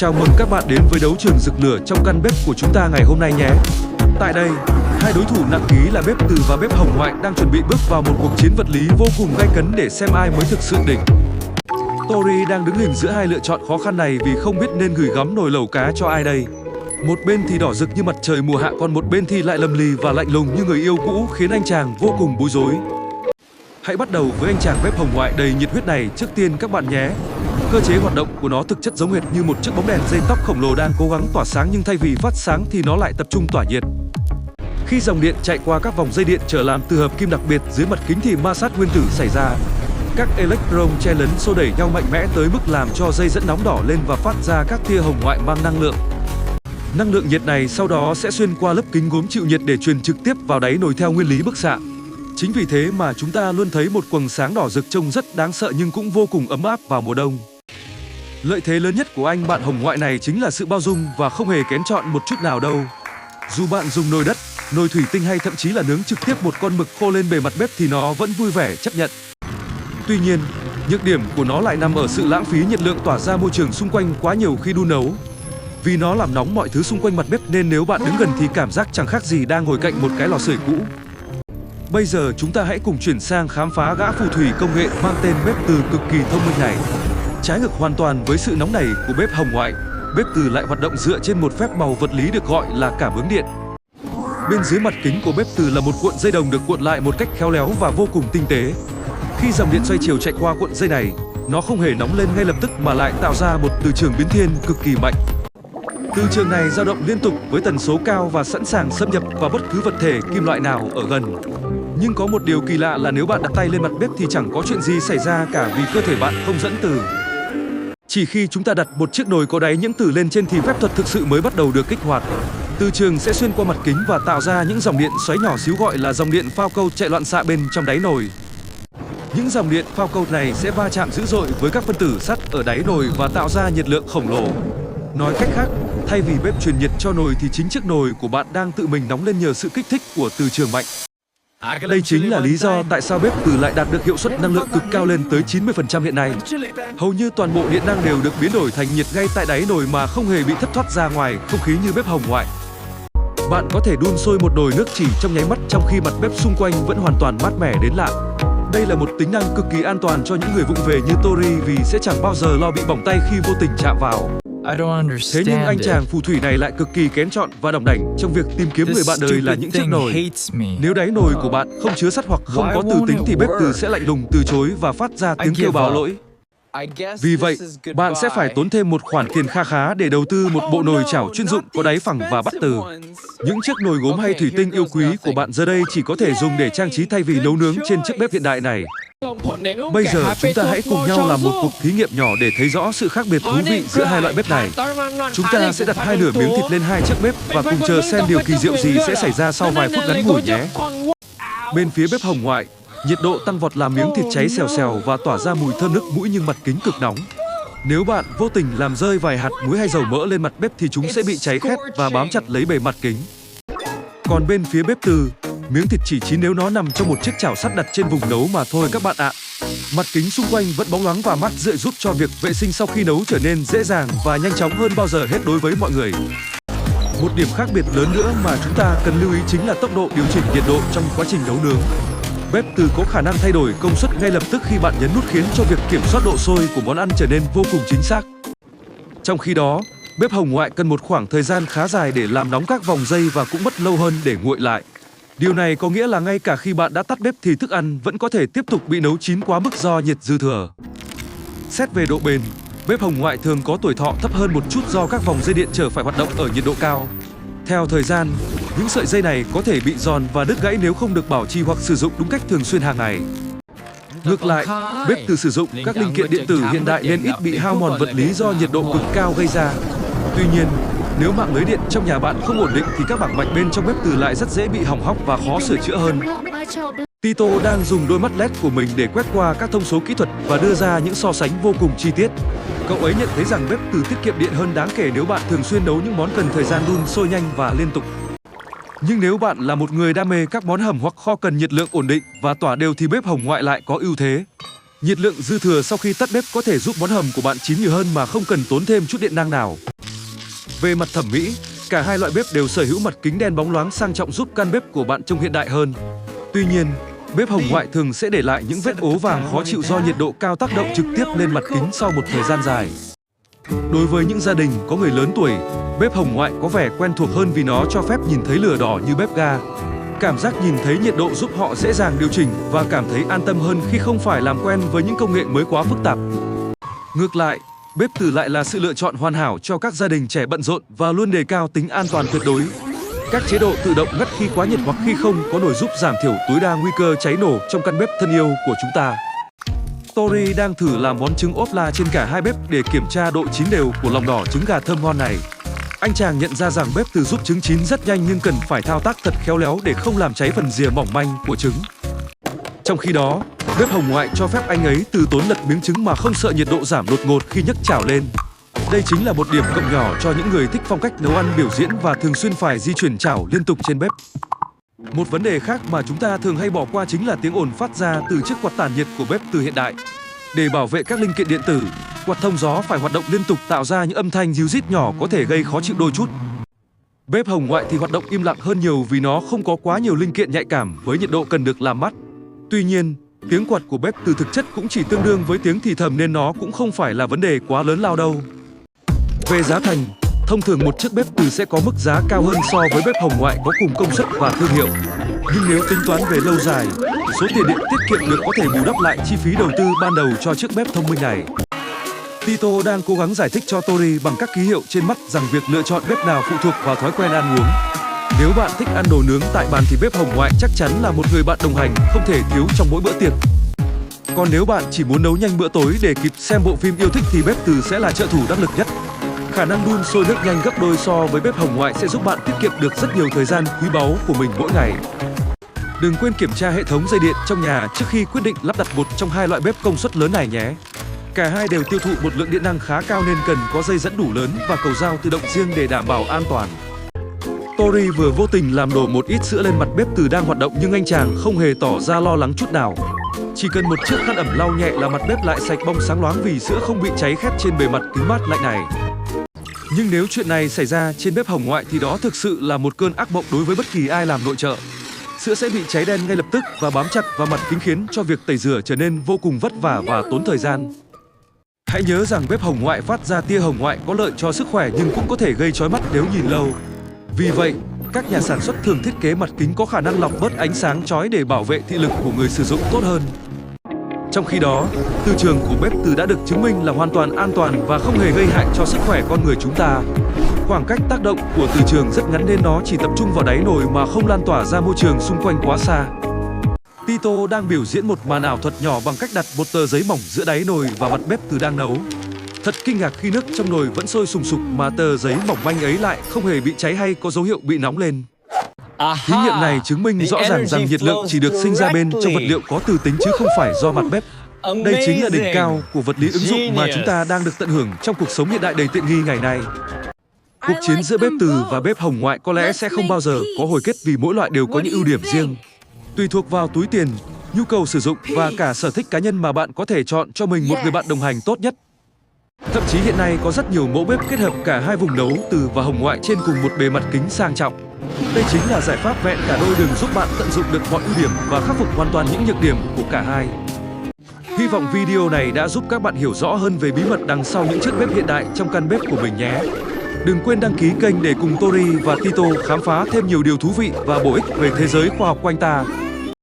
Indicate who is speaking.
Speaker 1: Chào mừng các bạn đến với đấu trường rực lửa trong căn bếp của chúng ta ngày hôm nay nhé. Tại đây, hai đối thủ nặng ký là bếp Từ và bếp Hồng Ngoại đang chuẩn bị bước vào một cuộc chiến vật lý vô cùng gay cấn để xem ai mới thực sự đỉnh. Tori đang đứng hình giữa hai lựa chọn khó khăn này vì không biết nên gửi gắm nồi lẩu cá cho ai đây. Một bên thì đỏ rực như mặt trời mùa hạ, còn một bên thì lại lầm lì và lạnh lùng như người yêu cũ, khiến anh chàng vô cùng bối rối. Hãy bắt đầu với anh chàng bếp Hồng Ngoại đầy nhiệt huyết này trước tiên các bạn nhé. Cơ chế hoạt động của nó thực chất giống hệt như một chiếc bóng đèn dây tóc khổng lồ đang cố gắng tỏa sáng, nhưng thay vì phát sáng thì nó lại tập trung tỏa nhiệt. Khi dòng điện chạy qua các vòng dây điện trở làm từ hợp kim đặc biệt dưới mặt kính thì ma sát nguyên tử xảy ra. Các electron chen lấn xô đẩy nhau mạnh mẽ tới mức làm cho dây dẫn nóng đỏ lên và phát ra các tia hồng ngoại mang năng lượng. Năng lượng nhiệt này sau đó sẽ xuyên qua lớp kính gốm chịu nhiệt để truyền trực tiếp vào đáy nồi theo nguyên lý bức xạ. Chính vì thế mà chúng ta luôn thấy một quầng sáng đỏ rực trông rất đáng sợ nhưng cũng vô cùng ấm áp vào mùa đông. Lợi thế lớn nhất của anh bạn Hồng Ngoại này chính là sự bao dung và không hề kén chọn một chút nào đâu. Dù bạn dùng nồi đất, nồi thủy tinh hay thậm chí là nướng trực tiếp một con mực khô lên bề mặt bếp thì nó vẫn vui vẻ chấp nhận. Tuy nhiên, nhược điểm của nó lại nằm ở sự lãng phí nhiệt lượng tỏa ra môi trường xung quanh quá nhiều khi đun nấu. Vì nó làm nóng mọi thứ xung quanh mặt bếp nên nếu bạn đứng gần thì cảm giác chẳng khác gì đang ngồi cạnh một cái lò sưởi cũ. Bây giờ chúng ta hãy cùng chuyển sang khám phá gã phù thủy công nghệ mang tên bếp Từ cực kỳ thông minh này. Trái ngược hoàn toàn với sự nóng nảy của bếp Hồng Ngoại, bếp Từ lại hoạt động dựa trên một phép màu vật lý được gọi là cảm ứng điện. Bên dưới mặt kính của bếp Từ là một cuộn dây đồng được cuộn lại một cách khéo léo và vô cùng tinh tế. Khi dòng điện xoay chiều chạy qua cuộn dây này, nó không hề nóng lên ngay lập tức mà lại tạo ra một từ trường biến thiên cực kỳ mạnh. Từ trường này dao động liên tục với tần số cao và sẵn sàng xâm nhập vào bất cứ vật thể kim loại nào ở gần. Nhưng có một điều kỳ lạ là nếu bạn đặt tay lên mặt bếp thì chẳng có chuyện gì xảy ra cả vì cơ thể bạn không dẫn từ. Chỉ khi chúng ta đặt một chiếc nồi có đáy nhiễm từ lên trên thì phép thuật thực sự mới bắt đầu được kích hoạt. Từ trường sẽ xuyên qua mặt kính và tạo ra những dòng điện xoáy nhỏ xíu gọi là dòng điện phao câu chạy loạn xạ bên trong đáy nồi. Những dòng điện phao câu này sẽ va chạm dữ dội với các phân tử sắt ở đáy nồi và tạo ra nhiệt lượng khổng lồ. Nói cách khác, thay vì bếp truyền nhiệt cho nồi thì chính chiếc nồi của bạn đang tự mình nóng lên nhờ sự kích thích của từ trường mạnh. Đây chính là lý do tại sao bếp Từ lại đạt được hiệu suất năng lượng cực cao lên tới 90% hiện nay. Hầu như toàn bộ điện năng đều được biến đổi thành nhiệt ngay tại đáy nồi mà không hề bị thất thoát ra ngoài không khí như bếp Hồng Ngoại. Bạn có thể đun sôi một nồi nước chỉ trong nháy mắt trong khi mặt bếp xung quanh vẫn hoàn toàn mát mẻ đến lạ. Đây là một tính năng cực kỳ an toàn cho những người vụng về như Tori vì sẽ chẳng bao giờ lo bị bỏng tay khi vô tình chạm vào. Thế nhưng anh chàng phù thủy này lại cực kỳ kén chọn và đỏng đảnh trong việc tìm kiếm người bạn đời là những chiếc nồi. Nếu đáy nồi của bạn không chứa sắt hoặc không có từ tính thì bếp Từ sẽ lạnh lùng từ chối và phát ra tiếng kêu báo lỗi. Vì vậy, bạn sẽ phải tốn thêm một khoản tiền kha khá để đầu tư một bộ nồi chảo chuyên dụng có đáy phẳng và bắt từ. Những chiếc nồi gốm hay thủy tinh yêu quý của bạn giờ đây chỉ có thể dùng để trang trí thay vì nấu nướng trên chiếc bếp hiện đại này. Bây giờ chúng ta hãy cùng nhau làm một cuộc thí nghiệm nhỏ để thấy rõ sự khác biệt thú vị giữa hai loại bếp này. Chúng ta sẽ đặt hai nửa miếng thịt lên hai chiếc bếp và cùng chờ xem điều kỳ diệu gì sẽ xảy ra sau vài phút ngắn ngủi nhé. Bên phía bếp Hồng Ngoại, nhiệt độ tăng vọt làm miếng thịt cháy xèo xèo và tỏa ra mùi thơm nức mũi nhưng mặt kính cực nóng. Nếu bạn vô tình làm rơi vài hạt muối hay dầu mỡ lên mặt bếp thì chúng sẽ bị cháy khét và bám chặt lấy bề mặt kính. Còn bên phía bếp Từ, miếng thịt chỉ chín nếu nó nằm trong một chiếc chảo sắt đặt trên vùng nấu mà thôi các bạn ạ. Mặt kính xung quanh vẫn bóng loáng và mát rượi giúp cho việc vệ sinh sau khi nấu trở nên dễ dàng và nhanh chóng hơn bao giờ hết đối với mọi người. Một điểm khác biệt lớn nữa mà chúng ta cần lưu ý chính là tốc độ điều chỉnh nhiệt độ trong quá trình nấu nướng. Bếp Từ có khả năng thay đổi công suất ngay lập tức khi bạn nhấn nút khiến cho việc kiểm soát độ sôi của món ăn trở nên vô cùng chính xác. Trong khi đó, bếp Hồng Ngoại cần một khoảng thời gian khá dài để làm nóng các vòng dây và cũng mất lâu hơn để nguội lại. Điều này có nghĩa là ngay cả khi bạn đã tắt bếp thì thức ăn vẫn có thể tiếp tục bị nấu chín quá mức do nhiệt dư thừa. Xét về độ bền, bếp Hồng Ngoại thường có tuổi thọ thấp hơn một chút do các vòng dây điện trở phải hoạt động ở nhiệt độ cao. Theo thời gian, những sợi dây này có thể bị giòn và đứt gãy nếu không được bảo trì hoặc sử dụng đúng cách thường xuyên hàng ngày. Ngược lại, bếp Từ sử dụng các linh kiện điện tử hiện đại nên ít bị hao mòn vật lý do nhiệt độ cực cao gây ra. Tuy nhiên, nếu mạng lưới điện trong nhà bạn không ổn định thì các bảng mạch bên trong bếp Từ lại rất dễ bị hỏng hóc và khó sửa chữa hơn. Tito đang dùng đôi mắt LED của mình để quét qua các thông số kỹ thuật và đưa ra những so sánh vô cùng chi tiết. Cậu ấy nhận thấy rằng bếp Từ tiết kiệm điện hơn đáng kể nếu bạn thường xuyên nấu những món cần thời gian đun sôi nhanh và liên tục. Nhưng nếu bạn là một người đam mê các món hầm hoặc kho cần nhiệt lượng ổn định và tỏa đều thì bếp Hồng Ngoại lại có ưu thế. Nhiệt lượng dư thừa sau khi tắt bếp có thể giúp món hầm của bạn chín nhiều hơn mà không cần tốn thêm chút điện năng nào. Về mặt thẩm mỹ, cả hai loại bếp đều sở hữu mặt kính đen bóng loáng sang trọng giúp căn bếp của bạn trông hiện đại hơn. Tuy nhiên, bếp hồng ngoại thường sẽ để lại những vết ố vàng khó chịu do nhiệt độ cao tác động trực tiếp lên mặt kính sau một thời gian dài. Đối với những gia đình có người lớn tuổi, bếp hồng ngoại có vẻ quen thuộc hơn vì nó cho phép nhìn thấy lửa đỏ như bếp ga. Cảm giác nhìn thấy nhiệt độ giúp họ dễ dàng điều chỉnh và cảm thấy an tâm hơn khi không phải làm quen với những công nghệ mới quá phức tạp. Ngược lại, bếp từ lại là sự lựa chọn hoàn hảo cho các gia đình trẻ bận rộn và luôn đề cao tính an toàn tuyệt đối. Các chế độ tự động ngắt khi quá nhiệt hoặc khi không có nồi giúp giảm thiểu tối đa nguy cơ cháy nổ trong căn bếp thân yêu của chúng ta. Tori đang thử làm món trứng ốp la trên cả hai bếp để kiểm tra độ chín đều của lòng đỏ trứng gà thơm ngon này. Anh chàng nhận ra rằng bếp từ giúp trứng chín rất nhanh nhưng cần phải thao tác thật khéo léo để không làm cháy phần rìa mỏng manh của trứng. Trong khi đó, bếp hồng ngoại cho phép anh ấy từ tốn lật miếng trứng mà không sợ nhiệt độ giảm đột ngột khi nhấc chảo lên. Đây chính là một điểm cộng nhỏ cho những người thích phong cách nấu ăn biểu diễn và thường xuyên phải di chuyển chảo liên tục trên bếp. Một vấn đề khác mà chúng ta thường hay bỏ qua chính là tiếng ồn phát ra từ chiếc quạt tản nhiệt của bếp từ hiện đại. Để bảo vệ các linh kiện điện tử, quạt thông gió phải hoạt động liên tục tạo ra những âm thanh ríu rít nhỏ có thể gây khó chịu đôi chút. Bếp hồng ngoại thì hoạt động im lặng hơn nhiều vì nó không có quá nhiều linh kiện nhạy cảm với nhiệt độ cần được làm mát. Tuy nhiên, tiếng quạt của bếp từ thực chất cũng chỉ tương đương với tiếng thì thầm nên nó cũng không phải là vấn đề quá lớn lao đâu. Về giá thành, thông thường một chiếc bếp từ sẽ có mức giá cao hơn so với bếp hồng ngoại có cùng công suất và thương hiệu. Nhưng nếu tính toán về lâu dài, số tiền điện tiết kiệm được có thể bù đắp lại chi phí đầu tư ban đầu cho chiếc bếp thông minh này. Tito đang cố gắng giải thích cho Tori bằng các ký hiệu trên mắt rằng việc lựa chọn bếp nào phụ thuộc vào thói quen ăn uống. Nếu bạn thích ăn đồ nướng tại bàn thì bếp hồng ngoại chắc chắn là một người bạn đồng hành không thể thiếu trong mỗi bữa tiệc. Còn nếu bạn chỉ muốn nấu nhanh bữa tối để kịp xem bộ phim yêu thích thì bếp từ sẽ là trợ thủ đắc lực nhất. Khả năng đun sôi nước nhanh gấp đôi so với bếp hồng ngoại sẽ giúp bạn tiết kiệm được rất nhiều thời gian quý báu của mình mỗi ngày. Đừng quên kiểm tra hệ thống dây điện trong nhà trước khi quyết định lắp đặt một trong hai loại bếp công suất lớn này nhé. Cả hai đều tiêu thụ một lượng điện năng khá cao nên cần có dây dẫn đủ lớn và cầu dao tự động riêng để đảm bảo an toàn. Tori vừa vô tình làm đổ một ít sữa lên mặt bếp từ đang hoạt động nhưng anh chàng không hề tỏ ra lo lắng chút nào. Chỉ cần một chiếc khăn ẩm lau nhẹ là mặt bếp lại sạch bong sáng loáng vì sữa không bị cháy khét trên bề mặt kính mát lạnh này. Nhưng nếu chuyện này xảy ra trên bếp hồng ngoại thì đó thực sự là một cơn ác mộng đối với bất kỳ ai làm nội trợ. Sữa sẽ bị cháy đen ngay lập tức và bám chặt vào mặt kính khiến cho việc tẩy rửa trở nên vô cùng vất vả và tốn thời gian. Hãy nhớ rằng bếp hồng ngoại phát ra tia hồng ngoại có lợi cho sức khỏe nhưng cũng có thể gây chói mắt nếu nhìn lâu. Vì vậy, các nhà sản xuất thường thiết kế mặt kính có khả năng lọc bớt ánh sáng chói để bảo vệ thị lực của người sử dụng tốt hơn. Trong khi đó, từ trường của bếp từ đã được chứng minh là hoàn toàn an toàn và không hề gây hại cho sức khỏe con người chúng ta. Khoảng cách tác động của từ trường rất ngắn nên nó chỉ tập trung vào đáy nồi mà không lan tỏa ra môi trường xung quanh quá xa. Tito đang biểu diễn một màn ảo thuật nhỏ bằng cách đặt một tờ giấy mỏng giữa đáy nồi và mặt bếp từ đang nấu. Thật kinh ngạc khi nước trong nồi vẫn sôi sùng sục mà tờ giấy mỏng manh ấy lại không hề bị cháy hay có dấu hiệu bị nóng lên. Thí nghiệm này chứng minh rõ ràng rằng nhiệt lượng chỉ được sinh ra bên trong vật liệu có từ tính chứ không phải do mặt bếp. Đây chính là đỉnh cao của vật lý ứng dụng mà chúng ta đang được tận hưởng trong cuộc sống hiện đại đầy tiện nghi ngày nay. Cuộc chiến giữa bếp từ và bếp hồng ngoại có lẽ sẽ không bao giờ có hồi kết vì mỗi loại đều có những ưu điểm riêng. Tùy thuộc vào túi tiền, nhu cầu sử dụng và cả sở thích cá nhân mà bạn có thể chọn cho mình một người bạn đồng hành tốt nhất. Thậm chí hiện nay có rất nhiều mẫu bếp kết hợp cả hai vùng nấu từ và hồng ngoại trên cùng một bề mặt kính sang trọng. Đây chính là giải pháp vẹn cả đôi đường giúp bạn tận dụng được mọi ưu điểm và khắc phục hoàn toàn những nhược điểm của cả hai. Hy vọng video này đã giúp các bạn hiểu rõ hơn về bí mật đằng sau những chiếc bếp hiện đại trong căn bếp của mình nhé. Đừng quên đăng ký kênh để cùng Tori và Tito khám phá thêm nhiều điều thú vị và bổ ích về thế giới khoa học quanh ta.